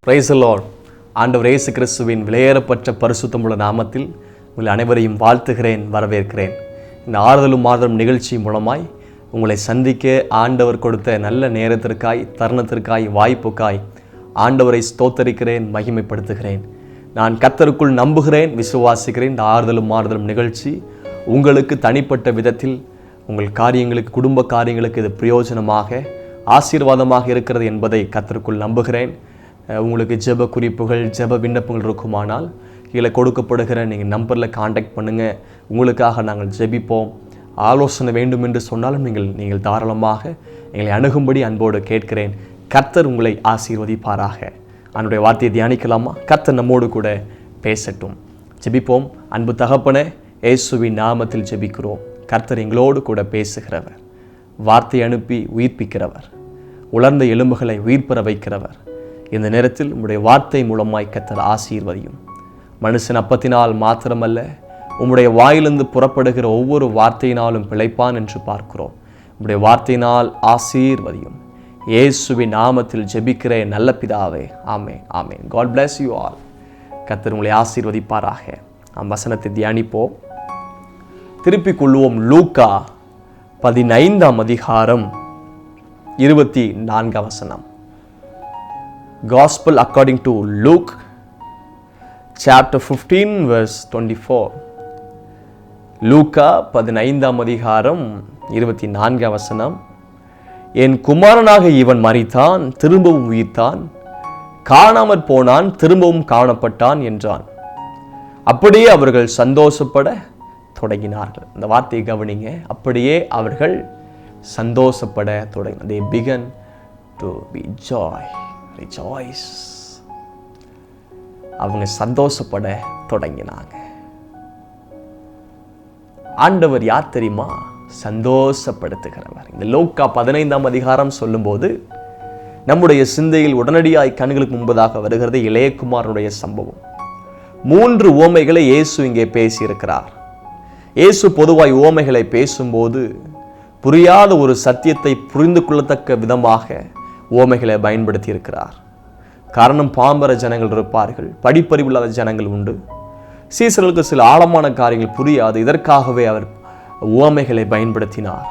Praise the Lord. ஆண்டவர் இயேசு கிறிஸ்துவின் விலையேறப்பட்ட பரிசுத்தமுள்ள நாமத்தில் உங்கள் அனைவரையும் வாழ்த்துகிறேன், வரவேற்கிறேன். இந்த ஆறுதலும் மாறுதலும் நிகழ்ச்சி மூலமாய் உங்களை சந்திக்க ஆண்டவர் கொடுத்த நல்ல நேரத்திற்காய், தருணத்திற்காய், வாய்ப்புக்காய் ஆண்டவரை ஸ்தோத்தரிக்கிறேன், மகிமைப்படுத்துகிறேன். நான் கர்த்தருக்குள் நம்புகிறேன், விசுவாசிக்கிறேன். இந்த ஆறுதலும் மாறுதலும் நிகழ்ச்சி உங்களுக்கு தனிப்பட்ட விதத்தில் உங்கள் காரியங்களுக்கு, குடும்ப காரியங்களுக்கு இது பிரயோஜனமாக, ஆசீர்வாதமாக இருக்கிறது என்பதை கர்த்தருக்குள் நம்புகிறேன். உங்களுக்கு ஜெப குறிப்புகள், ஜெப விண்ணப்பங்கள் இருக்குமானால் கீழே கொடுக்கப்படுகிற நீங்கள் நம்பரில் காண்டாக்ட் பண்ணுங்கள். உங்களுக்காக நாங்கள் ஜெபிப்போம். ஆலோசனை வேண்டும் என்று சொன்னாலும் நீங்கள் தாராளமாக எங்களை அணுகும்படி அன்போடு கேட்கிறேன். கர்த்தர் உங்களை ஆசீர்வதிப்பாராக. அவனுடைய வார்த்தையை தியானிக்கலாமா? கர்த்தர் நம்மோடு கூட பேசட்டும். ஜெபிப்போம். அன்பு தகப்பனே, இயேசுவின் நாமத்தில் ஜெபிக்கிறோம். கர்த்தர் எங்களோடு கூட பேசுகிறவர், வார்த்தை அனுப்பி உயிர்ப்பிக்கிறவர், உலர்ந்த எலும்புகளை உயிர்ப்பெற வைக்கிறவர். இந்த நேரத்தில் உம்முடைய வார்த்தை மூலமாய் கர்த்தர் ஆசீர்வதியும். மனுஷன் அப்பத்தினால் மாத்திரமல்ல, உம்முடைய வாயிலிருந்து புறப்படுகிற ஒவ்வொரு வார்த்தையினாலும் பிழைப்பான் என்று பார்க்கிறோம். உம்முடைய வார்த்தையினால் ஆசீர்வதியும். இயேசுவின் நாமத்தில் ஜெபிக்கிறேன் நல்ல பிதாவே, ஆமென், ஆமென். God bless you all. கர்த்தர் உங்களை ஆசீர்வதிப்பாராக. நாம் வசனத்தை தியானிப்போம். திருப்பிக் கொள்வோம். லூக்கா 15 அதிகாரம் 24 வசனம். Gospel according to Luke chapter 15 verse 24. லூக்கா 15 அதிகாரம் 24 வசனம். என் குமாரனாக இவன் மரித்தான், திரும்பவும் உயிர்த்தான், காணாமற் போனான், திரும்பவும் காணப்பட்டான் என்றான். அப்படியே அவர்கள் சந்தோஷப்பட தொடங்கினார்கள். இந்த வார்த்தையை கவனிங்க. அப்படியே அவர்கள் சந்தோஷப்பட தொடங்கினார். They began to be joy. Rejoice. அவங்க சந்தோஷப்பட தொடங்கினாங்க. ஆண்டவர் யார் தெரியுமா? சந்தோஷப்படுத்துகிறவர். இந்த லூக்கா 15 அதிகாரம் சொல்லும்போது நம்முடைய சிந்தையில் உடனடியாய் கண்களுக்கு முன்பதாக வருகிறது இளையகுமாரனுடைய சம்பவம். 3 உவமைகளை இயேசு இங்கே பேசியிருக்கிறார். இயேசு பொதுவாய் உவமைகளை பேசும்போது புரியாத ஒரு சத்தியத்தை புரிந்து கொள்ளத்தக்க விதமாக உவமைகளை பயன்படுத்தி இருக்கிறார். காரணம், பாம்பர ஜனங்கள் இருப்பார்கள், படிப்பறிவில்லாத ஜனங்கள் உண்டு. சீசர்களுக்கு சில ஆழமான காரியங்கள் புரியாது. இதற்காகவே அவர் உவமைகளை பயன்படுத்தினார்.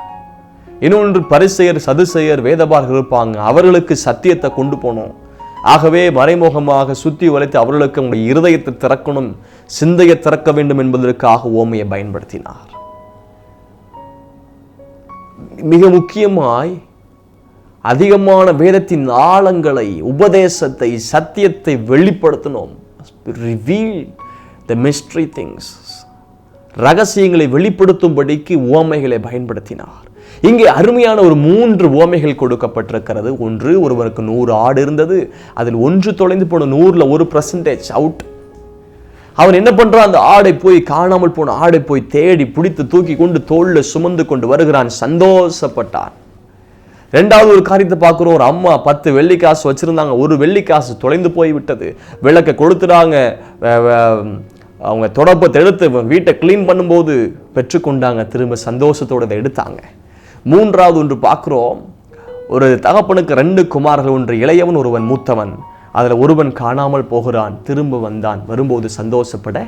இன்னொன்று, பரிசேயர், சதுசேயர், வேதபாரகர்கள் இருப்பாங்க. அவர்களுக்கு சத்தியத்தை கொண்டு போனோம். ஆகவே மறைமுகமாக சுத்தி வளைத்து அவர்களுக்கு அவங்களுடைய இருதயத்தை திறக்கணும், சிந்தையை திறக்க வேண்டும் என்பதற்காக உவமையை பயன்படுத்தினார். மிக முக்கியமாய் அதிகமான வேதத்தின் ஆழங்களை, உபதேசத்தை, சத்தியத்தை வெளிப்படுத்தணும். Reveal the mystery things. ரகசியங்களை வெளிப்படுத்தும்படிக்கு உவமைகளை பயன்படுத்தினார். இங்கே அருமையான ஒரு 3 உவமைகள் கொடுக்கப்பட்டிருக்கிறது. ஒன்று, ஒருவருக்கு 100 ஆடு இருந்தது. அதில் ஒன்று தொலைந்து போன 100ல் 1% அவுட். அவன் என்ன பண்றான்? அந்த ஆடை போய், காணாமல் போன ஆடை போய் தேடி பிடித்து தூக்கி கொண்டு தோளில் சுமந்து கொண்டு வருகிறான். சந்தோஷப்பட்டான். 2வது ஒரு காரியத்தை பார்க்கிறோம். ஒரு அம்மா 10 வெள்ளிக்காசு வச்சிருந்தாங்க. ஒரு வெள்ளிக்காசு தொலைந்து போய் விட்டது. விளக்க கொடுத்துறாங்க. அவங்க தொடப்பத்தை எடுத்து வீட்டை கிளீன் பண்ணும்போது பெற்றுக்கொண்டாங்க. திரும்ப சந்தோஷத்தோடு அதை எடுத்தாங்க. 3வது ஒன்று பார்க்கிறோம். ஒரு தகப்பனுக்கு 2 குமாரர்கள், ஒன்று இளையவன், ஒருவன் மூத்தவன். அதில் ஒருவன் காணாமல் போகிறான், திரும்ப வந்தான். வரும்போது சந்தோஷப்பட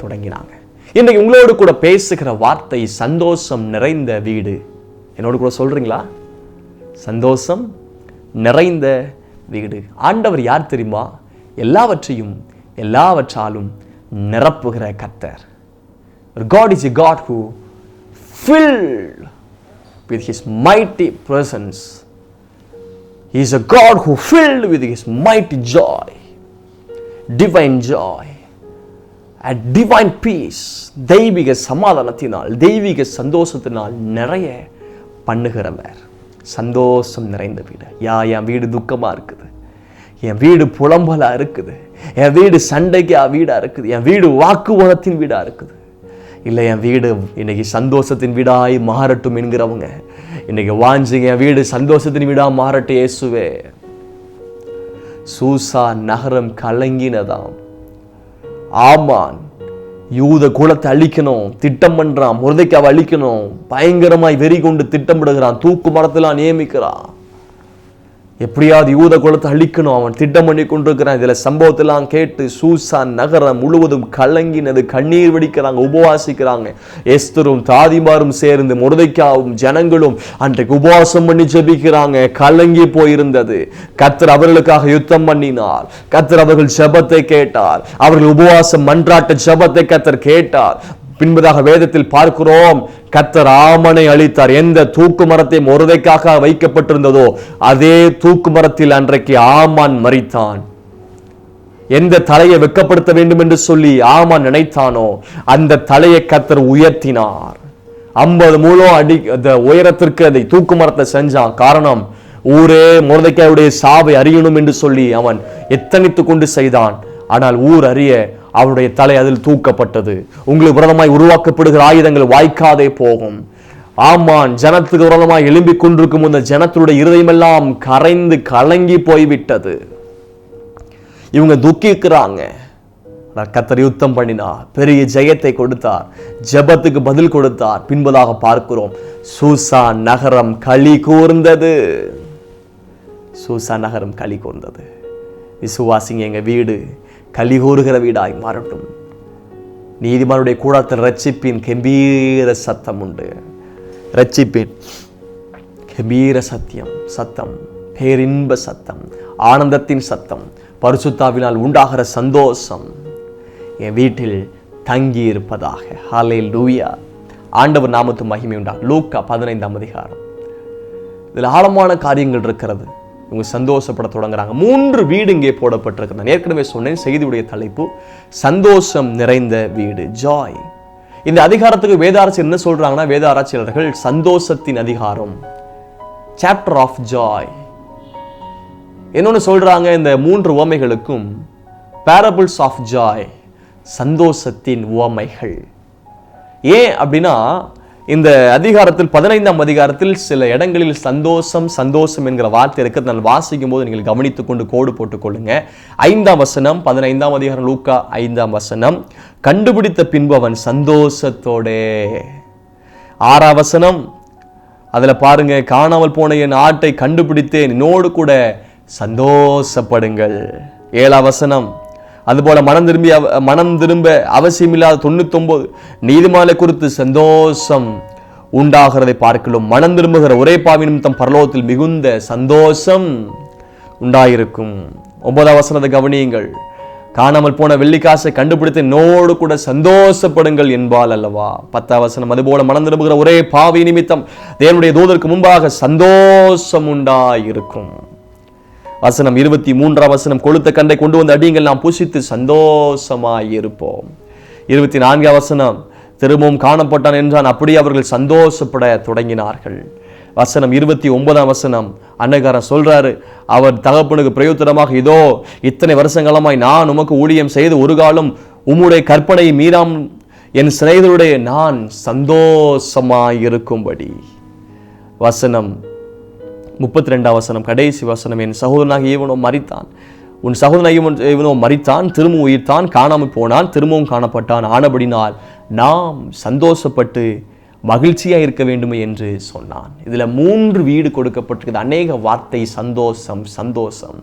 தொடங்கினாங்க. இன்னைக்கு உங்களோடு கூட பேசுகிற வார்த்தை சந்தோஷம் நிறைந்த வீடு. என்னோடு கூட சொல்றீங்களா? சந்தோஷம் நிறைந்த வீடு. ஆண்டவர் யார் தெரியுமா? எல்லாவற்றையும் எல்லாவற்றாலும் நிரப்புகிற கர்த்தர். God is a God who filled with His mighty presence. He is a God who filled with His mighty joy, divine joy, and divine peace. தெய்வீக சமாதானத்தினால், தெய்வீக சந்தோஷத்தினால் நிறைய பண்ணுகிறவர். சந்தோஷம் நிறைந்த வீடு. என் வீடு துக்கமா இருக்குது, என் வீடு புலம்பலா இருக்குது, என் வீடு சண்டைக்கு வீடா இருக்குது, என் வீடு வாக்குவாதத்தின் வீடா இருக்குது. இல்லை, என் வீடு இன்னைக்கு சந்தோஷத்தின் வீடாய் மாறட்டும் என்கிறவங்க இன்னைக்கு வாஞ்சிங்க, என் வீடு சந்தோஷத்தின் வீடா மாறட்டும் இயேசுவே. சூசா நகரம் கலங்கினதாம். ஆமான் யூத குலத்தை அழிக்கணும் திட்டம் பண்றான். மொர்தெக்காவை அழிக்கணும் பயங்கரமாய் வெறி கொண்டு திட்டமிடுகிறான். தூக்கு மரத்தெல்லாம் நியமிக்கிறான். எப்படியாவது யூத குலத்தை அழிக்கணும் அவன் திட்டம் பண்ணி கொண்டிருக்கிறான். இதுல சம்பவத்தெல்லாம் கேட்டு சூசான் நகரம் முழுவதும் கலங்கினது. கண்ணீர் வெடிக்கிறாங்க, உபவாசிக்கிறாங்க. எஸ்தரும் தாதிமாரும் சேர்ந்து மொர்தெக்காயும் ஜனங்களும் அன்றைக்கு உபவாசம் பண்ணி ஜெபிக்கிறாங்க. கலங்கி போயிருந்தது. கர்த்தர் அவர்களுக்காக யுத்தம் பண்ணினார். கர்த்தர் அவர்கள் ஜெபத்தை கேட்டார். அவர்கள் உபவாசம் மன்றாட்ட ஜெபத்தை கர்த்தர் கேட்டார். பின்பதாக வேதத்தில் பார்க்கிறோம், கர்த்தர் ஆமனை அளித்தார். எந்த தூக்கு மரத்தை மொர்தெக்காக வைக்கப்பட்டிருந்ததோ அதே தூக்கு மரத்தில் அன்றைக்கு ஆமான் மரித்தான். எந்த தலையை வெட்கப்படுத்த வேண்டும் என்று சொல்லி ஆமான் நினைத்தானோ அந்த தலையை கர்த்தர் உயர்த்தினார். 50 முழம் அடி உயரத்திற்கு அதை தூக்கு மரத்தை செஞ்சான். காரணம், ஊரே மொர்தெக்காயுடைய சாவை அறியணும் என்று சொல்லி அவன் எத்தனித்து கொண்டு செய்தான். ஆனால் ஊர் அறிய அவருடைய தலை அதில் தூக்கப்பட்டது. உங்களுக்கு விரோதமாய் உருவாக்கப்படுகிற ஆயுதங்கள் வாய்க்காதே போகும். ஆமான் ஜனத்துக்கு விரோதமாய் எழும்பிக் கொண்டிருக்கும் இந்த ஜனத்துடைய இருதயமெல்லாம் கரைந்து கலங்கி போய்விட்டது. இவங்க துக்கிக்கிறாங்க. கர்த்தர் யுத்தம் பண்ணினார், பெரிய ஜெயத்தை கொடுத்தார், ஜெபத்துக்கு பதில் கொடுத்தார். பின்பதாக பார்க்கிறோம், சூசான் நகரம் களி கூர்ந்தது. சூசான் நகரம் களி கூர்ந்தது. விசுவாசிங்க, எங்க வீடு களி கூறுகிற வீடாய் மாறட்டும். நீதிமானுடைய கூடாரத்தில் ரட்சிப்பின் கம்பீர சத்தம் உண்டு. ரட்சிப்பின் கம்பீர சத்தம், பேரின்ப சத்தம், ஆனந்தத்தின் சத்தம், பரிசுத்தாவினால் உண்டாகிற சந்தோஷம் என் வீட்டில் தங்கி இருப்பதாக. ஹல்லேலூயா. ஆண்டவர் நாமத்து மகிமை உண்டா. லூக்கா 15ஆம் அதிகாரம். இதில் ஆழமான காரியங்கள் இருக்கிறது. இவங்க சந்தோஷப்பட தொடங்குறாங்க. 3 வீடு இங்கே போடப்பட்டிருக்கு. நான் ஏற்கனவே சொன்னேன், செய்தியுடைய தலைப்பு சந்தோஷம் நிறைந்த வீடு, ஜாய். இந்த அதிகாரத்துக்கு வேதாராய்ச்சி என்ன சொல்றாங்கன்னா, வேத ஆராய்ச்சியாளர்கள் சந்தோஷத்தின் அதிகாரம், சாப்டர் ஆஃப் ஜாய். என்னொன்னு சொல்றாங்க, இந்த 3 உவமைகளுக்கும் பேரபிள்ஸ் ஆஃப் ஜாய், சந்தோஷத்தின் உவமைகள். ஏன் அப்படின்னா, இந்த அதிகாரத்தில் 15ஆம் அதிகாரத்தில் சில இடங்களில் சந்தோஷம் என்கிற வார்த்தை இருக்கு. நான் வாசிக்கும் போது நீங்கள் கவனித்துக் கொண்டு கோடு போட்டுக் கொள்ளுங்க. 5ஆம் வசனம், 15ஆம் அதிகாரம், லூக்கா 5ஆம் வசனம். கண்டுபிடித்த பின்பு அவன் சந்தோஷத்தோட. 6ஆம் வசனம், அதுல பாருங்க, காணாமல் போன என் ஆட்டை கண்டுபிடித்தேன், என்னோடு கூட சந்தோஷப்படுங்கள். 7ஆம் வசனம், அதுபோல மனம் திரும்ப அவசியமில்லாத 99 நீதிமானை குறித்து சந்தோஷம் உண்டாகிறதை பார்க்கலாம். மனம் திரும்புகிற ஒரே பாவி நிமித்தம் பரலோகத்தில் மிகுந்த சந்தோஷம் உண்டாயிருக்கும். 9ஆம் வசனத்தை கவனியுங்கள். காணாமல் போன வெள்ளிக்காசை கண்டுபிடித்து என்னோடு கூட சந்தோஷப்படுங்கள் என்பால் அல்லவா. 10ஆம் வசனம், அதுபோல மனம் திரும்புகிற ஒரே பாவி நிமித்தம் தேவனுடைய தூதருக்கு முன்பாக சந்தோஷம் உண்டாயிருக்கும். வசனம் 23ஆம் வசனம், கொளுத்த கண்டை கொண்டு வந்து அடியுங்கள், நாம் புசித்து சந்தோஷமாயிருப்போம். 24ஆம் வசனம், திரும்பவும் காணப்பட்டான் என்றான், அப்படியே அவர்கள் சந்தோஷப்பட தொடங்கினார்கள். வசனம் 29ஆம் வசனம், அன்னகாரன் சொல்றாரு, அவர் தகப்பனுக்கு பிரயோஜனமாக, இதோ இத்தனை வருஷங்களமாய் நான் உமக்கு ஊழியம் செய்து ஒரு காலம் உம்முடைய கற்பனையை மீறாம் என் சிநேகிதருடைய நான் சந்தோஷமாயிருக்கும்படி. வசனம் 32ஆம் வசனம், கடைசி வசனம், என் சகோதரனாக இவனோ மரித்தான், உன் சகோதரனாக இவனோ மரித்தான், திரும்பவும் உயிர்த்தான், காணாமல் போனான், திரும்பவும் காணப்பட்டான், ஆனபடினால் நாம் சந்தோஷப்பட்டு மகிழ்ச்சியா இருக்க வேண்டுமே என்று சொன்னான். இதுல 3 வீடு கொடுக்கப்பட்டிருக்கிறது. அநேக வார்த்தை சந்தோஷம் சந்தோஷம்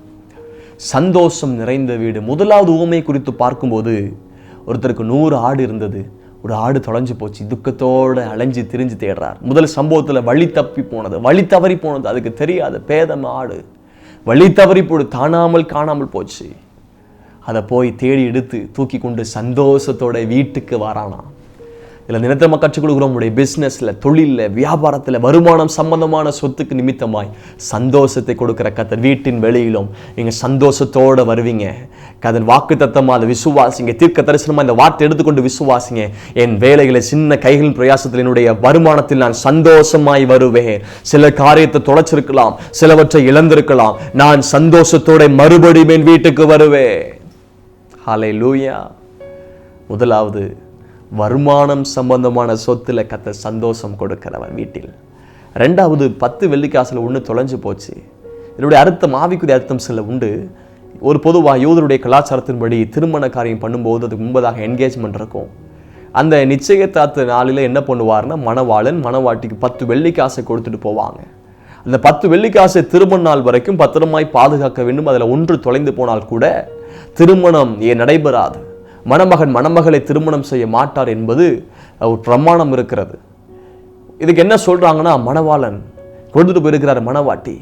சந்தோஷம் நிறைந்த வீடு. முதலாவது உவமை குறித்து பார்க்கும்போது, ஒருத்தருக்கு 100 ஆடு இருந்தது. ஒரு ஆடு தொலைஞ்சு போச்சு. துக்கத்தோடு அலைஞ்சு திரிஞ்சு தேடுறார். முதல் சம்பவத்தில் வழி தவறி போனது. அதுக்கு தெரியாத பேதம் ஆடு வழி தவறி போடு காணாமல் போச்சு. அதை போய் தேடி எடுத்து தூக்கி கொண்டு சந்தோஷத்தோட வீட்டுக்கு வரானா. இதில் நினைத்தமாக கற்றுக்கொள்கிறோம், உங்களுடைய பிஸ்னஸில், தொழிலில், வியாபாரத்தில், வருமானம் சம்பந்தமான சொத்துக்கு நிமித்தமாய் சந்தோஷத்தை கொடுக்கிற கர்த்தர் வீட்டின் வெளியிலும் நீங்கள் சந்தோஷத்தோடு வருவீங்க. கதன் வாக்கு தத்தமாக அதை விசுவாசிங்க. தீர்க்க தரிசனமாக இந்த வார்த்தை எடுத்துக்கொண்டு விசுவாசிங்க. என் வேலைகளை சின்ன கைகளின் பிரயாசத்தில் என்னுடைய வருமானத்தில் நான் சந்தோஷமாய் வருவேன். சில காரியத்தை தொலைச்சிருக்கலாம், சிலவற்றை இழந்திருக்கலாம், நான் சந்தோஷத்தோட மறுபடியும் என் வீட்டுக்கு வருவேன். ஹல்லேலூயா. முதலாவது, வருமானம் சம்பந்தமான சொத்துல கர்த்தர் சந்தோஷம் கொடுக்கிறவர் வீட்டில். 2வது, 10 வெள்ளிக்காசுல ஒன்று தொலைஞ்சு போச்சு. இதனுடைய அர்த்தம், ஆவிக்குரிய அர்த்தம் சில உண்டு. ஒரு பொதுவாக யூதருடைய கலாச்சாரத்தின்படி திருமண காரியம் பண்ணும்போது அதுக்கு முன்பதாக என்கேஜ்மெண்ட் இருக்கும். அந்த நிச்சயதார்த்த நாளில் என்ன பண்ணுவார்னா, மணவாளன் மணவாட்டிக்கு 10 வெள்ளிக்காசை கொடுத்துட்டு போவாங்க. அந்த 10 வெள்ளிக்காசை திருமண நாள் வரைக்கும் பத்திரமாய் பாதுகாக்க வேண்டும். அதில் ஒன்று தொலைந்து போனால் கூட திருமணம் நடைபெறாது. மணமகன் மணமகளை திருமணம் செய்ய மாட்டார் என்பது ஒரு பிரமாணம் இருக்கிறது. இதுக்கு என்ன சொல்றாங்கன்னா, மணவாளன் கொடுத்துட்டு போயிருக்கிறார் மணவாட்டி,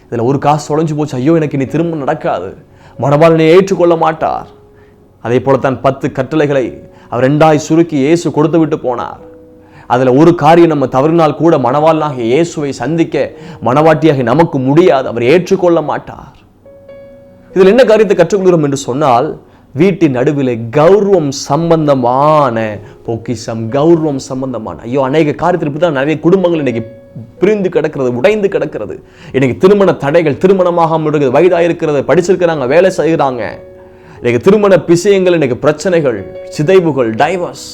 இதில் ஒரு காசு தொலைஞ்சு போச்சு, ஐயோ எனக்கு இனி திருமணம் நடக்காது, மணவாளனை ஏற்றுக்கொள்ள மாட்டார். அதே போலத்தான் 10 கட்டளைகளை அவர் 2 சுருக்கி இயேசு கொடுத்து விட்டு போனார். அதில் ஒரு காரியம் நம்ம தவறினால் கூட மணவாளனாகிய இயேசுவை சந்திக்க மணவாட்டியாக நமக்கு முடியாது, அவர் ஏற்றுக்கொள்ள மாட்டார். இதில் என்ன காரியத்தை கற்றுக்கொள்கிறோம் என்று சொன்னால், வீட்டின் நடுவில் கௌரவம் சம்பந்தமான பொக்கிஷம், கௌரவம் சம்பந்தமான அநேக காரியத்தில் இப்படி தான் நிறைய குடும்பங்கள் இன்னைக்கு பிரிந்து கிடக்கிறது, உடைந்து கிடக்கிறது. இன்னைக்கு திருமண தடைகள், திருமணமாக இருக்குது, வயதாயிருக்கிறது, படிச்சிருக்கிறாங்க, வேலை செய்கிறாங்க, இன்னைக்கு திருமண விஷயங்கள், இன்னைக்கு பிரச்சனைகள், சிதைவுகள், டைவர்ஸ்,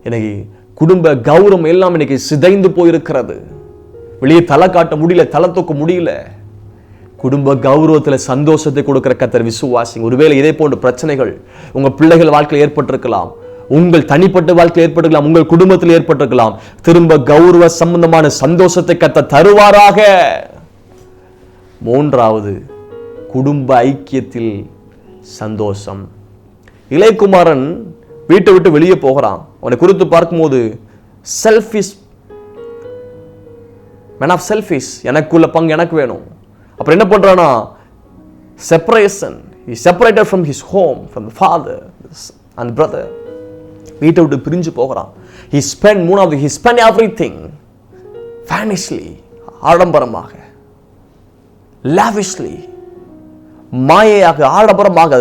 இன்னைக்கு குடும்ப கௌரவம் எல்லாம் இன்னைக்கு சிதைந்து போயிருக்கிறது. வெளியே தலை காட்ட முடியல, தலை தூக்க முடியல. குடும்ப கௌரவத்தில் சந்தோஷத்தை கொடுக்கிற கர்த்தர் விசுவாசிங்க. ஒருவேளை இதே போன்ற பிரச்சனைகள் உங்க பிள்ளைகள் வாழ்க்கையில் ஏற்பட்டிருக்கலாம், உங்கள் தனிப்பட்ட வாழ்க்கையில் ஏற்பட்டிருக்கலாம், உங்கள் குடும்பத்தில் ஏற்பட்டிருக்கலாம். திரும்ப கௌரவ சம்பந்தமான சந்தோஷத்தை கர்த்தர் தருவாராக. 3வது, குடும்ப ஐக்கியத்தில் சந்தோஷம். இளையகுமாரன் வீட்டை விட்டு வெளியே போகிறான். அவனை குறித்து பார்க்கும்போது செல்ஃபிஷ் மேன் ஆஃப் செல்ஃபிஷ், எனக்குள்ள பங்கு எனக்கு வேணும். அப்புறம் என்ன பண்றானா, separation, he separated from his home, from the father and brother. வீட்டை விட்டு பிரிஞ்சு போகிறான். he spent everything vanishly, ஆடம்பரமாக, lavishly, மாயையாக, ஆடம்பரமாக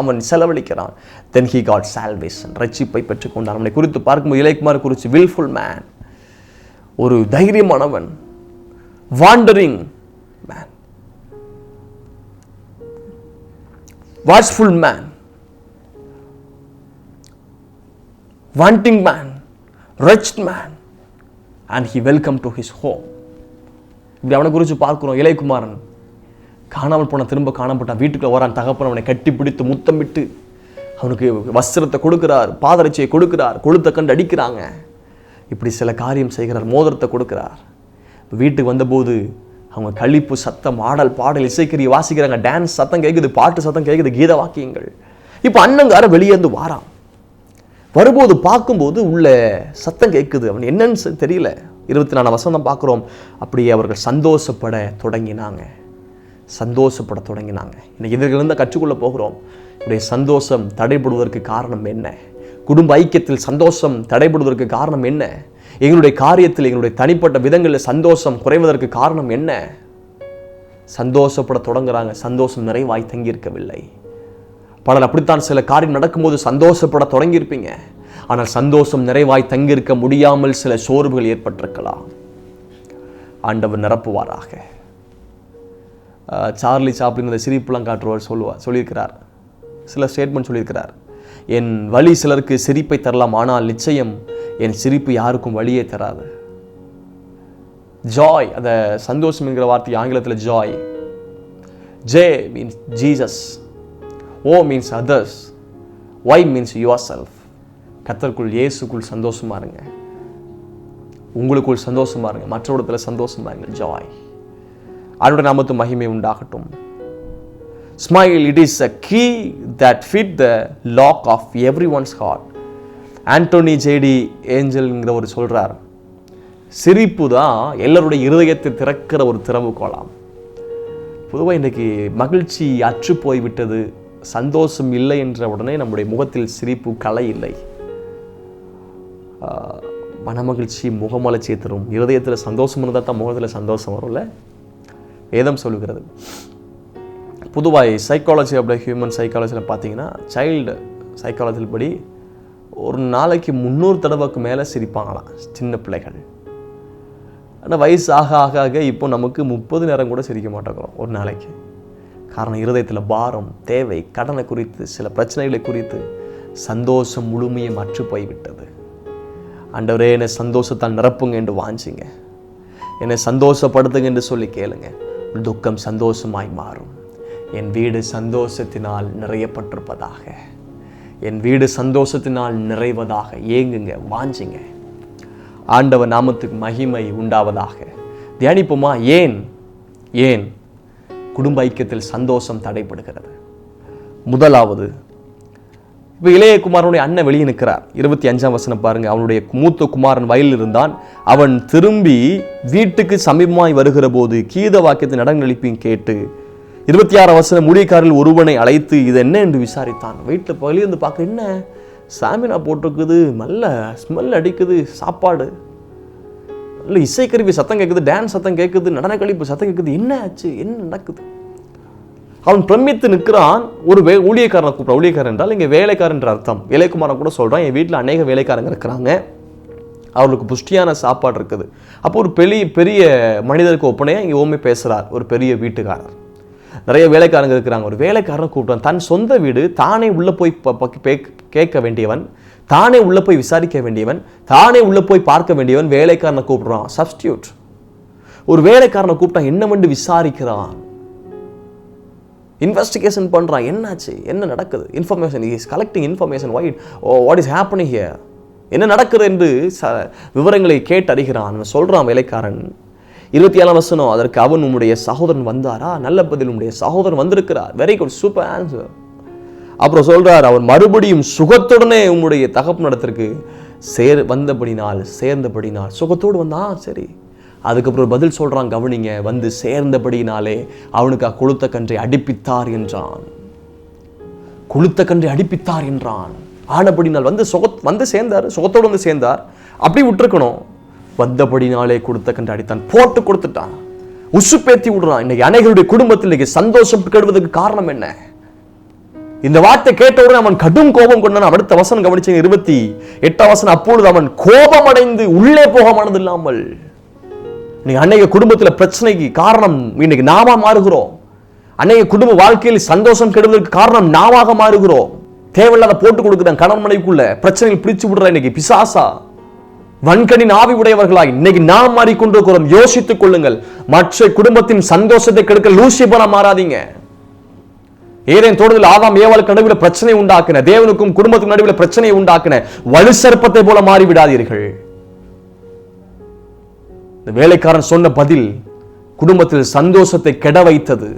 அவன் செலவழிக்கிறான். then he got salvation, ரட்சிப்பை பெற்றுக்கொண்டான். அவனை குறித்து பார்க்கும்போது இளையகுமார் குறித்து willful man, ஒரு தைரியமானவன், wandering man, watchful man, wanting man, wretched man, and he welcomed to his home. இப்படி அவனை குறித்து பார்க்கிறோம். இளையகுமாரன் காணாமல் போன, திரும்ப காணப்பட்டான். வீட்டுக்குள்ள வரான். தகப்பன் அவனை கட்டி பிடித்து முத்தமிட்டு அவனுக்கு வஸ்திரத்தை கொடுக்கிறார், பாதரட்சியை கொடுக்கிறார், கொழுத்த கண்டு அடிக்கிறாங்க. இப்படி சில காரியம் செய்கிறார், மோதிரத்தை கொடுக்கிறார். வீட்டுக்கு வந்தபோது அவங்க களிப்பு சத்தம், ஆடல் பாடல், இசைக்கரிய வாசிக்கிறாங்க, டான்ஸ் சத்தம் கேட்குது, பாட்டு சத்தம் கேட்குது, கீத வாக்கியங்கள். இப்போ அண்ணங்கார வெளியேந்து வாரான். வரும்போது பார்க்கும்போது உள்ள சத்தம் கேட்குது. அவன் என்னன்னு தெரியல. 24 வசனம் பார்க்குறோம். அப்படியே அவர்கள் சந்தோஷப்பட தொடங்கினாங்க. இன்னைக்கு இதிலிருந்து கற்றுக்கொள்ள போகிறோம். இப்படிய சந்தோஷம் தடைபடுவதற்கு காரணம் என்ன? குடும்ப ஐக்கியத்தில் சந்தோஷம் தடைபடுவதற்கு காரணம் என்ன? எங்களுடைய காரியத்தில், எங்களுடைய தனிப்பட்ட விதங்களில் சந்தோஷம் குறைவதற்கு காரணம் என்ன? சந்தோஷப்பட தொடங்குறாங்க, சந்தோஷம் நிறைவாய் தங்கியிருக்கவில்லை. பலர் அப்படித்தான் சில காரியம் நடக்கும்போது சந்தோஷப்பட தொடங்கியிருப்பீங்க, ஆனால் சந்தோஷம் நிறைவாய் தங்கியிருக்க முடியாமல் சில சோர்வுகள் ஏற்பட்டிருக்கலாம். ஆண்டவர் நிரப்புவாராக. சார்லி சாப்ளின் இந்த சிரிப்புலாம் காட்டுறவர் சொல்லியிருக்கிறார், சில ஸ்டேட்மெண்ட் சொல்லியிருக்கிறார். என் வலி சிலருக்கு சிரிப்பை தரலாம், ஆனால் நிச்சயம் என் சிரிப்பு யாருக்கும் வழியே தராது. ஜாய், அந்த சந்தோஷம் என்கிற வார்த்தை ஆங்கிலத்தில் joy. J means Jesus, O means others, Y means yourself. கர்த்தருக்குள், இயேசுக்குள் சந்தோஷமா இருங்க, உங்களுக்குள் சந்தோஷமா இருங்க, மற்றவரிடத்தில் சந்தோஷமா இருங்க. ஜாய். அவருடைய நாமத்து மகிமை உண்டாகட்டும். Smile, it is a key that fit the lock of everyone's heart. Antony JD ஏஞ்சல்ங்கிற ஒரு சொல்றார், சிரிப்பு தான் எல்லாருடைய இருதயத்தை திறக்கிற ஒரு திறவுகோலாம். பொதுவாக இன்றைக்கி மகிழ்ச்சி அற்று போய்விட்டது, சந்தோஷம் இல்லை என்ற உடனே நம்முடைய முகத்தில் சிரிப்பு கலை இல்லை. மனமகிழ்ச்சி முகமலர்ச்சியை தரும். இருதயத்தில் சந்தோஷம் இருந்தால் தான் முகத்தில் சந்தோஷம் வரும்ல, வேதம் சொல்லுகிறது. பொதுவாக சைக்காலஜி, அப்படியே ஹியூமன் சைக்காலஜியில் பார்த்தீங்கன்னா, சைல்டு சைக்காலஜியில் படி ஒரு நாளைக்கு 300 தடவைக்கு மேலே சிரிப்பாங்களாம் சின்ன பிள்ளைகள். ஆனால் வயசு ஆக ஆக ஆக இப்போ நமக்கு 30 நேரம் கூட சிரிக்க மாட்டேங்கிறோம் ஒரு நாளைக்கு. காரணம், இருதயத்தில் பாரம், தேவை, கடனை குறித்து, சில பிரச்சனைகளை குறித்து சந்தோஷம் முழுமையை அற்று போய்விட்டது. ஆண்டவரே, என்னை சந்தோஷத்தால் நிரப்புங்க என்று வாஞ்சிங்க, என்னை சந்தோஷப்படுத்துங்க என்று சொல்லி கேளுங்க. துக்கம் சந்தோஷமாய் மாறும். என் வீடு சந்தோஷத்தினால் நிறையப்பட்டிருப்பதாக, என் வீடு சந்தோஷத்தினால் நிறைவதாக ஏங்குங்க, வாஞ்சிங்க. ஆண்டவர் நாமத்துக்கு மகிமை உண்டாவதாக. தியானிப்போமா? ஏன் ஏன் குடும்ப ஐக்கியத்தில் சந்தோஷம் தடைப்படுகிறது? முதலாவது, இப்போ இளையகுமாரனுடைய அண்ணன் வெளியே நிற்கிறார். 25ஆம் வசனம் பாருங்க. அவனுடைய மூத்த குமாரன் வயலில் இருந்தான். அவன் திரும்பி வீட்டுக்கு சமீபமாய் வருகிற போது கீத வாக்கியத்தின் நடங்களிப்பையும் கேட்டு 26ஆம் வசனம் ஊழியக்காரரில் ஒருவனை அழைத்து இது என்ன என்று விசாரித்தான். வீட்டில் வெளியிருந்து பார்க்க, என்ன சாமினா போட்டிருக்குது, நல்ல ஸ்மெல் அடிக்குது, சாப்பாடு, நல்ல இசைக்கருவி சத்தம் கேட்குது, டான்ஸ் சத்தம் கேட்குது, நடன கழிப்பு சத்தம் கேட்குது, என்ன ஆச்சு, என்ன நடக்குது? அவன் பிரமித்து நிற்கிறான். ஒரு ஊழியக்காரனை கூப்பிட்ற. ஊழியக்காரன் என்றால் இங்கே வேலைக்காரன் என்ற அர்த்தம். இளையகுமாரன் கூட சொல்கிறான், என் வீட்டில் அநேக வேலைக்காரங்க இருக்கிறாங்க, அவர்களுக்கு புஷ்டியான சாப்பாடு இருக்குது. அப்போ ஒரு பெரிய மனிதருக்கு ஒப்பனையாக இங்கே ஓமே பேசுகிறார். ஒரு பெரிய வீட்டுக்காரர், நிறைய வேலைக்காரங்க இருக்கிறாங்க. ஒரு வேலைக்காரனை கூப்பிட்டான். தன் சொந்த வீடு, தானே உள்ளே போய் கேட்க வேண்டியவன், தானே உள்ளே போய் விசாரிக்க வேண்டியவன், தானே உள்ளே போய் பார்க்க வேண்டியவன் வேலைக்காரனை கூப்பிடுறான். சப்ஸ்டியூட். ஒரு வேலைக்காரனை கூப்பிட்டான், என்னவென்று விசாரிக்கிறான், இன்வெஸ்டிகேஷன் பண்ணுறான். என்னாச்சு, என்ன நடக்குது, information is collecting information, what is happening here, என்ன நடக்குது என்று விவரங்களை கேட்டு அறிகிறான். சொல்கிறான் வேலைக்காரன். 27ஆம் வசனம். அதற்கு அவன், உம்முடைய சகோதரன் வந்தாரா? நல்ல பதில், உம்முடைய சகோதரன் வந்திருக்கிறார். Very good, super answer. அப்புறம் சொல்றார், அவன் மறுபடியும் சுகத்துடனே உம்முடைய தகப்பனிடத்திற்கு வந்தபடினால் சேர்ந்தபடினால் சுகத்தோடு வந்தான். சரி. அதுக்கப்புறம் பதில் சொல்றான், கவனிங்க. வந்து சேர்ந்தபடினாலே அவனுக்கு கொழுத்த கன்றை அடிப்பித்தார் என்றான். கொழுத்த கன்றை அடிப்பித்தார் என்றான். ஆனபடினால் வந்து சேர்ந்தார், சுகத்தோடு வந்து சேர்ந்தார். அப்படி விட்டுருக்கணும். வந்தபடினாலே கொடுத்த கன்று அடித்தான், போட்டு கொடுத்துட்டான், உசுப்பேத்தி விடுறான். இன்னைக்கு அனைவருடைய குடும்பத்தில் இன்னைக்கு சந்தோஷம் கெடுவதற்கு காரணம் என்ன? இந்த வார்த்தை கேட்டவுடன் அவன் கடும் கோபம் கொண்டான். அடுத்த வசனம் கவனிச்சீங்க, 28ஆம் வசனம். அப்பொழுது அவன் கோபம் அடைந்து உள்ளே போக மனது இல்லாமல். இன்னைக்கு அன்னைக்கு குடும்பத்தில் பிரச்சனைக்கு காரணம் இன்னைக்கு நாம மாறுகிறோம். அன்னைக்கு குடும்ப வாழ்க்கையில் சந்தோஷம் கெடுவதற்கு காரணம் நாமாக மாறுகிறோம். தேவையில்லாத போட்டு கொடுக்குறான் கணவன் மனைவிக்குள்ள பிரச்சனைகள் பிடிச்சு விடுற இன்னைக்கு பிசாசா வன்கணின் ஆவி உடையவர்களாய் இன்னைக்கு நாம் மாறிக்கொண்டிருக்கிறோம். யோசித்துக் கொள்ளுங்கள். மற்ற குடும்பத்தின் சந்தோஷத்தை கெடுக்க லூசிபரா மாறாதீங்க. ஏதேன் தோட்டத்தில் ஆதாம் ஏவாளுக்கு நடுவில் பிரச்சனை உண்டாக்கின, தேவனுக்கும் குடும்பத்துக்கும் நடுவில் பிரச்சனையை உண்டாக்கின வலு சர்ப்பத்தை போல மாறி விடாதீர்கள். இந்த வேலைக்காரன் சொன்ன பதில் குடும்பத்தில் சந்தோஷத்தை கெட வைத்தது.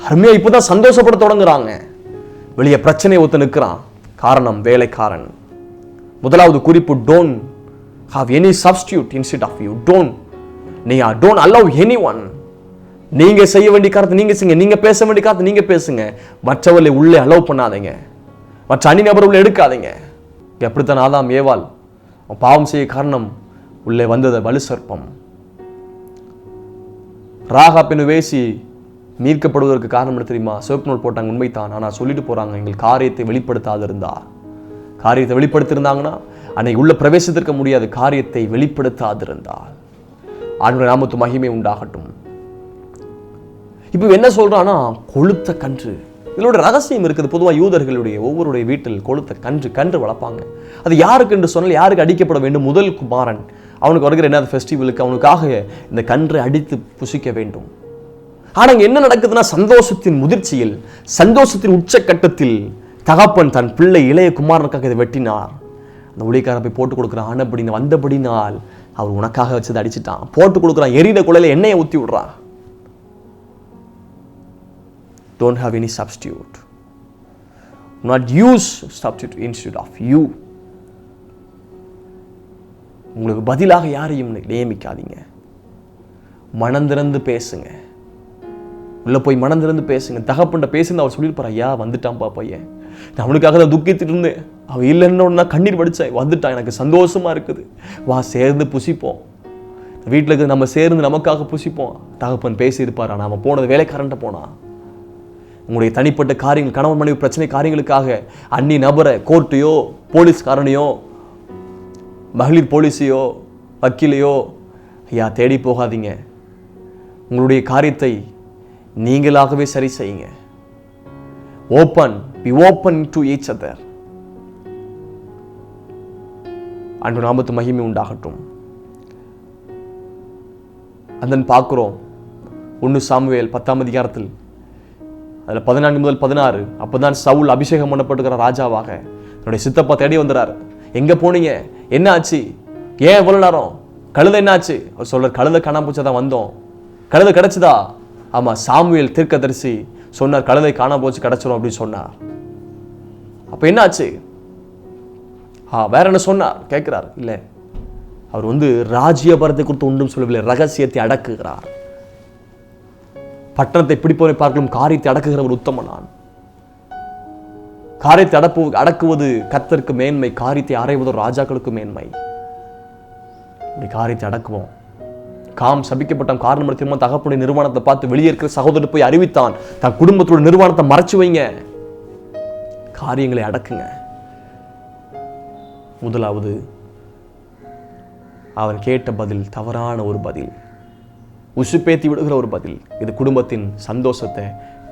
அருமையா இப்பதான் சந்தோஷப்பட தொடங்குறாங்க. வெளியே பிரச்சனை ஒத்து நிற்கிறான். காரணம் வேலைக்காரன். முதலாவது குறிப்பு, don't have any substitute instead of you. don't allow anyone. நீங்க செய்ய வேண்டிய காரியத்தை நீங்க செய்யுங்க, நீங்க பேச வேண்டிய காரியத்தை நீங்க பேசுங்க. மற்றவர்களை உள்ளே அலோவ் பண்ணாதீங்க, மற்ற அந்நியநபர் உள்ளே எடுக்காதீங்க. எப்படித்தான் ஆதாம் ஏவாள் பாவம் செய்ய காரணம் உள்ளே வந்தது வலு சர்ப்பம். ராகாப் என்னும் வேசி மீட்கப்படுவதற்கு காரணம் என்ன தெரியுமா? சிவப்பு நூல் போட்டாங்க, உண்மைத்தான். ஆனால் சொல்லிட்டு போறாங்க, எங்கள் காரியத்தை வெளிப்படுத்தாது இருந்தா. காரியத்தை வெளிப்படுத்தியிருந்தாங்கன்னா அன்னைக்கு உள்ள பிரவேசித்திருக்க முடியாது. காரியத்தை வெளிப்படுத்தாதிருந்தால். ஆண்டவருடைய நாமத்துக்கு மகிமை உண்டாகட்டும். இப்போ என்ன சொல்றான்னா, கொழுத்த கன்று. இதோட ரகசியம் இருக்குது. பொதுவாக யூதர்களுடைய ஒவ்வொருடைய வீட்டில் கொழுத்த கன்று வளர்ப்பாங்க. அது யாருக்கு என்று சொன்னால், யாருக்கு அடிக்கப்பட வேண்டும்? முதல் குமாரன். அவனுக்கு வருகிற என்ன ஃபெஸ்டிவலுக்கு அவனுக்காக இந்த கன்றை அடித்து புசிக்க வேண்டும். ஆனால் என்ன நடக்குதுன்னா, சந்தோஷத்தின் முதிர்ச்சியில், சந்தோஷத்தின் உச்சக்கட்டத்தில் தகப்பன் தன் பிள்ளை இளைய குமாரனுக்காக இதை வெட்டினார். அந்த ஊழியக்காரன் போய் போட்டு கொடுக்குறான். ஆனப்படின்னு வந்தபடினால் அவர் உனக்காக வச்சதை அடிச்சுட்டான். போட்டு கொடுக்குறான். எரியிற குழையில எண்ணெயை ஊற்றி விடுறான். Don't have any substitute. Not use substitute instead of you. உங்களுக்கு பதிலாக யாரையும் நியமிக்காதீங்க. மனந்திறந்து பேசுங்க. உள்ள போய் மனந்திறந்து பேசுங்க. தகப்பன்ட்ட பேசுன்னு அவர் சொல்லியிருப்பார், ஐயா வந்துட்டான்பா பையன், நான் அவனுக்காக தான் துக்கித்துட்டு இருந்தேன், அவன் இல்லைன்னு கண்ணீர் வடிச்சேன், வந்துட்டான், எனக்கு சந்தோஷமா இருக்குது, வா சேர்ந்து புசிப்போம், வீட்டில் இருக்கிறது நம்ம சேர்ந்து நமக்காக புசிப்போம். தகப்பன் பேசியிருப்பாரா? நாம போனது வேலைக்காரன்ட்ட போனா. உங்களுடைய தனிப்பட்ட காரியங்கள், கணவன் மனைவி பிரச்சனை காரியங்களுக்காக அந்நிய நபரை, கோர்ட்டையோ போலீஸ்காரனையோ மகளிர் போலீஸையோ வக்கீலையோ ஐயா தேடி போகாதீங்க. உங்களுடைய காரியத்தை நீங்களாகவே சரி செய்யுங்க. be open to each other. அன்று நாமத்து மகிமை உண்டாகட்டும். அந்த பார்க்கிறோம் 1 சாமுவேல் 10ஆம் அதிகாரத்தில் அதில் 14 முதல் 16. அப்பதான் சவுல் அபிஷேகம் பண்ணப்பட்டுக்கிற ராஜாவாக என்னுடைய சித்தப்பா தேடி வந்துறாரு. எங்க போனீங்க, என்ன ஆச்சு, ஏன் இவ்வளவு நேரம், கழுதை என்னாச்சு? அவர் சொல்றார், கழுதை காணாம போச்சுதான் வந்தோம். கழுதை கிடைச்சதா? ஆமா, சாமுவேல் தீர்க்கதரிசி சொன்னார் கழுதை காணாம போச்சு, கிடைச்சிரும் அப்படின்னு சொன்னார். அப்ப என்னாச்சு? வேற என்ன சொன்னார் கேட்கிறார். இல்ல, அவர் ராஜ்யபாரத்தை குறித்து ஒன்றும் சொல்லவில்லை, ரகசியத்தை அடக்குகிறார். பட்டணத்தை பிடிப்பவரை பார்க்கலும் காரியத்தை அடக்குகிற ஒரு உத்தமனான். காரியத்தை அடக்குவது கர்த்தருக்கு மேன்மை, காரியத்தை அறைவது ராஜாக்களுக்கு மேன்மை. இப்படி காரியத்தை அடக்குவோம். காம் சபிக்கப்பட்டான், காரணம் திரும்ப தகப்பனுடைய நிர்வாணத்தை பார்த்து வெளியே இருக்கிற சகோதரர் போய் அறிவித்தான், தன் குடும்பத்தோட நிர்வாணத்தை மறைச்சு வைங்க, காரியங்களை அடக்குங்க. முதலாவது அவன் கேட்ட பதில் தவறான ஒரு பதில், உசுப்பேத்தி விடுகிற ஒரு பதில். இது குடும்பத்தின் சந்தோஷத்தை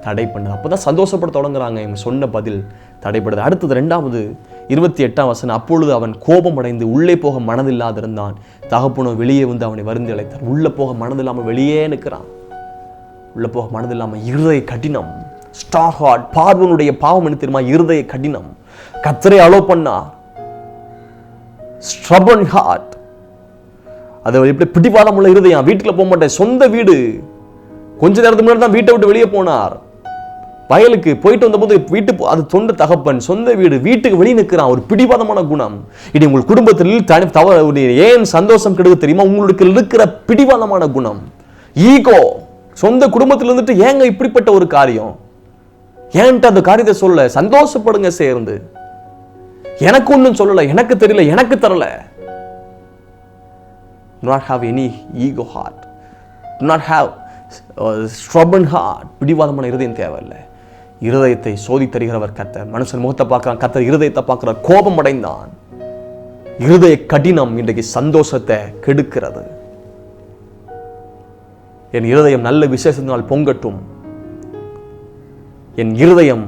தடை பண்ணுது. அப்பதான் சந்தோஷப்பட தொடங்குறாங்க. இவங்க சொன்ன பதில் தடைப்படுது. அடுத்தது 2வது 28ஆம் வசனம், அப்பொழுது அவன் கோபம் அடைந்து உள்ளே போக மனதில்லாது இருந்தான். தகப்பனோ வெளியே வந்து அவனை வருந்தி அழைத்தார். உள்ள போக மனதில்லாமல் வெளியே நிற்கிறான். உள்ள போக மனதில்லாம இருதய கடினம், ஸ்டார் ஹார்ட். பார்வனுடைய பாவம் என்ன தெரியுமா? இருதய கடினம். கர்த்தரை அலோ பண்ணா ஸ்ட்ரபன் ஹார்ட். அது எப்படி பிடிவாதம் உள்ள இருதயம். வீட்டுக்குள்ள போக மாட்டேன், சொந்த வீடு. கொஞ்ச நேரத்துக்கு முன்னாடி தான் வீட்டை விட்டு வெளியே போனார். வயலுக்கு போயிட்டு வந்தபோது அது தொண்ட தகப்பன், சொந்த வீடு, வீட்டுக்கு வெளியே நிற்கிறான். ஒரு பிடிவாதமான குணம். இது உங்கள் குடும்பத்தில் ஏன் சந்தோஷம் கெடுக்க தெரியுமா? உங்களுக்கு இருக்கிற பிடிவாதமான குணம், ஈகோ. சொந்த குடும்பத்தில் இருந்துட்டு ஏங்க இப்படிப்பட்ட ஒரு காரியம், ஏன்ட்டு அந்த காரியத்தை சொல்ல, சந்தோஷப்படுங்க சேர்ந்து. எனக்கு ஒன்றும் சொல்லல, எனக்கு தெரியல, எனக்கு தரல. Do not have any ego heart. Do not have stubborn heart. பிடிவாதமான இருதயம் தேவையில்லை. இருதயத்தை சோதி தருகிறவர் கர்த்தர். மனுஷன் முகத்தை பார்க்கிறான், கர்த்தர் இருதயத்தை பார்க்கிறார். கோபம் அடைந்தான். இருதய கடினம் இன்றைக்கு சந்தோஷத்தை கெடுக்கிறது. என் இருதயம் நல்ல விசேஷத்தினால் பொங்கட்டும். என் இருதயம்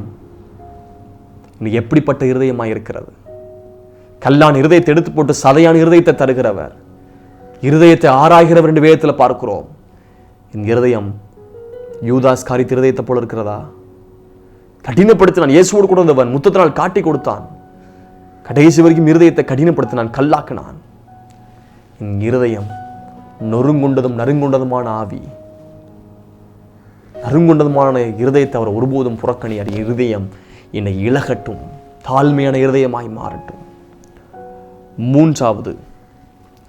எப்படிப்பட்ட இருதயமாய் இருக்கிறது? கல்லான் இருதயத்தை எடுத்து போட்டு சதையான இருதயத்தை தருகிறவர், இருதயத்தை ஆராய்கிறவர் என்று வேதத்தில் பார்க்கிறோம். என் இருதயம் யூதாஸ் காரித் இருதயத்தை போல இருக்கிறதா? கடினப்படுத்தினான். இயேசுவோடு கூட வந்தவன் முத்தத்தினால் காட்டி கொடுத்தான். கடைசி வரைக்கும் இருதயத்தை கடினப்படுத்தினான், கல்லாக்கினான். என் இருதயம் நொறுங்குண்டதும் நறுங்குண்டதுமான ஆவி, நறுங்குண்டதுமான இருதயத்தை அவர் ஒருபோதும் புறக்கணியார். இருதயம் என்னை இழகட்டும், தாழ்மையான இருதயமாய் மாறட்டும். 3வது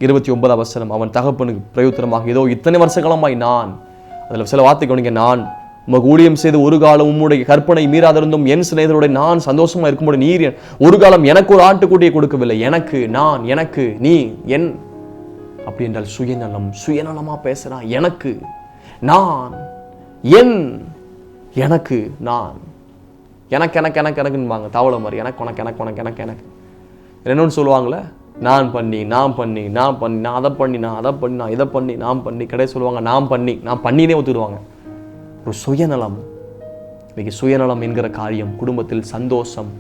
29ஆம் வசனம், அவன் தகப்பனுக்கு பிரயோத்தனமாக ஏதோ இத்தனை வருஷ காலமாய் நான், அதில் சில வார்த்தை கவனிங்க, நான் உமக்கு ஊழியம் செய்து ஒரு காலம் உம்முடைய கற்பனை மீறாதிருந்தும் என் சிநேகிதரோட நான் சந்தோஷமா இருக்கும்போது நீர் ஒரு காலம் எனக்கு ஒரு ஆட்டுக்குட்டியை கொடுக்கவில்லை. எனக்கு, நான், எனக்கு, நீ, என், அப்படி என்றால் சுயநலம். சுயநலமா பேசுறான். எனக்கு, நான், என், எனக்கு, நான், எனக்கு எனக்கு எனக்கு எனக்குன்னுவாங்க தவளை மாதிரி. எனக்கு உனக்கு எனக்கு உனக்கு எனக்கு எனக்கு என்னன்னு சொல்லுவாங்களே, நான் பண்ணி நான் பண்ணி நான் பண்ணி நான் அதை பண்ணி நான் அதை பண்ணி நான் இதை பண்ணி நான் பண்ணி கடைசி சொல்லுவாங்க நான் பண்ணினே ஒத்துடுவாங்க. ஒரு சுயநலம். இன்னைக்கு சுயநலம் என்கிற காரியம் குடும்பத்தில் சந்தோஷம்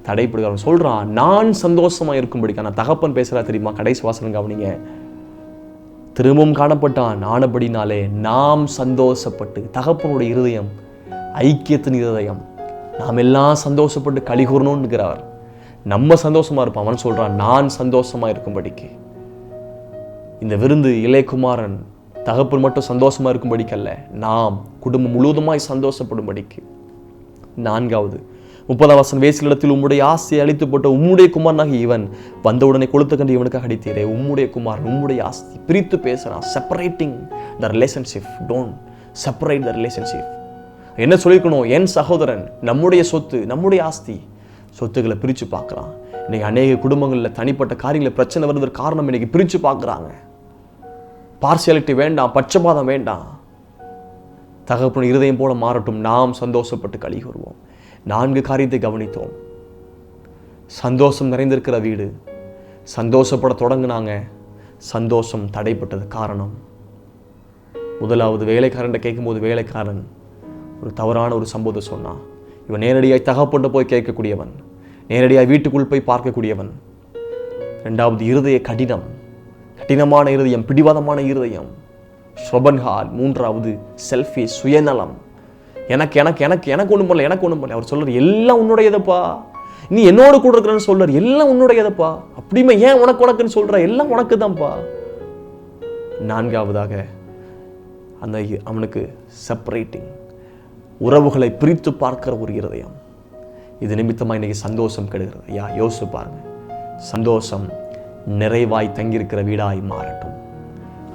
தடைப்படுகிறான். சொல்றான் நான் சந்தோஷமா இருக்கும்படிக்கா. நான் தகப்பன் பேசுறா தெரியுமா? கடைசி வாசனம் கவனிங்க. திரும்பவும் காணப்பட்டான் ஆனபடினாலே நாம் சந்தோஷப்பட்டு. தகப்பனுடைய இருதயம் ஐக்கியத்தின் இருதயம். நாம் எல்லாம் சந்தோஷப்பட்டு கலிகூறணும்னுங்கிறவர். நம்ம சந்தோஷமா இருப்பான். அவன் சொல்றான் நான் சந்தோஷமா இருக்கும்படிக்கு. இந்த விருந்து இளையகுமாரன் தகப்பன் மட்டும் சந்தோஷமா இருக்கும்படிக்கல்ல, நாம் குடும்பம் முழுவதுமாய் சந்தோஷப்படும்படிக்கு. 4வது 30ஆம் வசனம், வேசிலிடத்தில் உம்முடைய ஆசையை அழித்து போட்ட உம்முடைய குமாரனாகி இவன் வந்தவுடனே கொளுத்த கண்டு இவனுக்காக அடித்தீரே. உம்முடைய குமாரன், உம்முடைய ஆஸ்தி. பிரித்து பேசுறான். Separating the relationship. Don't separate the relationship. என்ன சொல்லியிருக்கணும்? என் சகோதரன், நம்முடைய சொத்து, நம்முடைய ஆஸ்தி. சொத்துக்களை பிரித்து பார்க்குறான். இன்னைக்கு அநேக குடும்பங்களில் தனிப்பட்ட காரியங்களை பிரச்சனை வருவதற்கு காரணம் இன்னைக்கு பிரித்து பார்க்குறாங்க. பார்சியாலிட்டி வேண்டாம், பட்சபாதம் வேண்டாம். தகப்பன் இருதயம் போல மாறட்டும். நாம் சந்தோஷப்பட்டு களி கூறுவோம். 4 காரியத்தை கவனித்தோம். சந்தோஷம் நிறைந்திருக்கிற வீடு. சந்தோஷப்பட தொடங்கினாங்க, சந்தோஷம் தடைப்பட்டது. காரணம், முதலாவது வேலைக்காரன் கேட்கும்போது வேலைக்காரன் ஒரு தவறான ஒரு சம்பவத்தை சொன்னான். இவன் நேரடியாய் தகப்பட்டு போய் கேட்கக்கூடியவன், நேரடியாய் வீட்டுக்குள் போய் பார்க்கக்கூடியவன். 2வது இருதய கடினம், கடினமான இருதயம், பிடிவாதமான இருதயம், ஸ்ரபன்ஹால். 3வது செல்ஃபிஷ், சுயநலம். எனக்கு எனக்கு எனக்கு எனக்கு ஒன்றும் பண்ணல, எனக்கு ஒன்றும் பண்ணல. அவர் சொல்றாரு எல்லாம் உன்னுடையதப்பா, நீ என்னோட கூட இருக்கிறன்னு சொல்றாரு, எல்லாம் உன்னுடையதப்பா. அப்படியுமே ஏன் உனக்கு உனக்குன்னு சொல்ற? எல்லாம் உனக்கு தான்ப்பா. நான்காவதாக அந்த அவனுக்கு செப்பரேட்டிங், உறவுகளை பிரித்து பார்க்கிற ஒரு இருதயம். இது நிமித்தமாக இன்னைக்கு சந்தோஷம் கெடுகிறது. யோசிச்சு பாருங்க. சந்தோஷம் நிறைவாய் தங்கியிருக்கிற வீடாய் மாறட்டும்.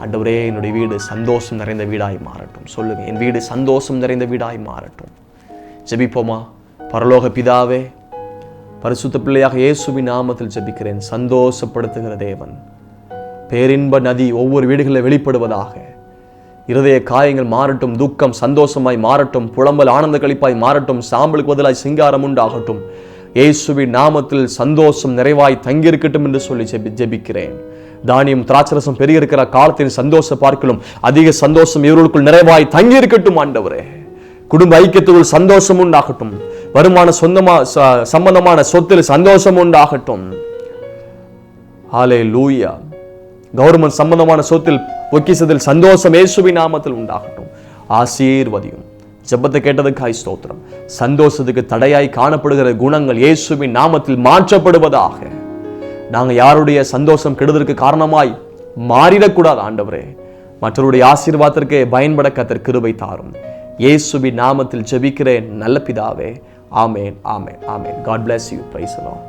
ஆண்டவரே, என்னுடைய வீடு சந்தோஷம் நிறைந்த வீடாய் மாறட்டும். சொல்லுங்க, என் வீடு சந்தோஷம் நிறைந்த வீடாய் மாறட்டும். ஜெபிப்போமா? பரலோக பிதாவே, பரிசுத்த பிள்ளையாக இயேசுவின் நாமத்தில் ஜெபிக்கிறேன். சந்தோஷப்படுத்துகிற தேவன், பேரின்ப நதி ஒவ்வொரு வீடுகளில் வெளிப்படுவதாக. இருதய காயங்கள் மாறட்டும், துக்கம் சந்தோஷமாய் மாறட்டும், புலம்பல் ஆனந்த களிப்பாய் மாறட்டும், சாம்பலுக்கு பதிலாய் சிங்காரம் உண்டாகட்டும். இயேசுவின் நாமத்தில் சந்தோஷம் நிறைவாய் தங்கியிருக்கட்டும் என்று சொல்லி ஜெபிக்கிறேன். தானியம் திராட்சரசம் பெரிய இருக்கிற காலத்தின் சந்தோஷம் பார்க்கலும் அதிக சந்தோஷம் இவர்களுக்குள் நிறைவாய் தங்கியிருக்கட்டும். ஆண்டவரே, குடும்ப ஐக்கியத்துக்குள் சந்தோஷம் உண்டாகட்டும். வருமான சம்பந்தமான சொத்தில் சந்தோஷம் உண்டாகட்டும். ஹல்லேலூயா. கவர்மெண்ட் சம்பந்தமான சொத்தில் பொக்கிஷத்தில் சந்தோஷம் இயேசுவின் நாமத்தில் உண்டாகட்டும். ஆசீர்வதியும். ஜெபத்தை கேட்டதுக்காய் ஸ்தோத்திரம். சந்தோஷத்துக்கு தடையாய் காணப்படுகிற குணங்கள் இயேசுவின் நாமத்தில் மாற்றப்படுவதாக. நாங்கள் யாருடைய சந்தோஷம் கெடுதலுக்கு காரணமாய் மாறிடக்கூடாது. ஆண்டவரே, மற்றவருடைய ஆசீர்வாதத்திற்கு பயன்பட கர்த்தர் கிருபை தாரும். இயேசுவின் நாமத்தில் ஜெபிக்கிறேன் நல்ல பிதாவே. ஆமென், ஆமென், ஆமென். God bless you. Praise the Lord.